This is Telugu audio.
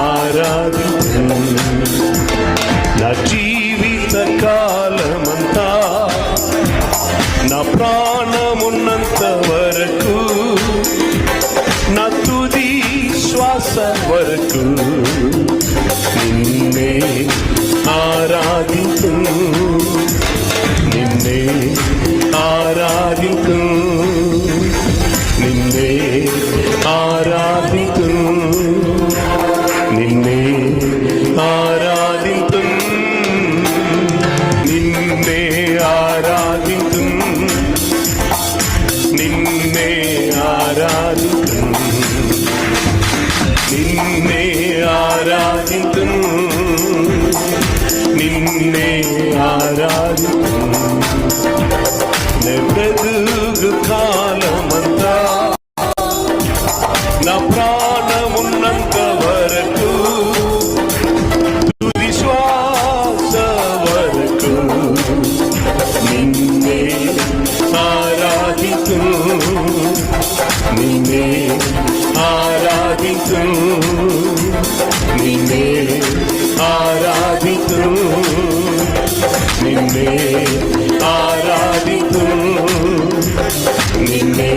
ఆరాధించు. నా జీవిత కాలమంతా నా ప్రాణమున్నంత వరకు నా తుది శ్వాస వరకు నిన్నే ఆరాధించు, నిన్నే ఆరాధించు, నిన్నే ఆరాధించు, నిన్నే ఆరాధించు, నిన్నే ఆరాధించు, నిన్నే ఆరాధించు, నిన్నే ఆరాధించు, నిన్నే ఆరాధించు. బ్రతుకు కాలమంతా నా ప్రాణమున్నంత వరకు తుది శ్వాస వరకు నిన్నే ఆరాధించు, నిన్నే ఆరాధించు, నిన్నే ఆరాధించు, నిన్నే ఆరాధించు, నిన్నే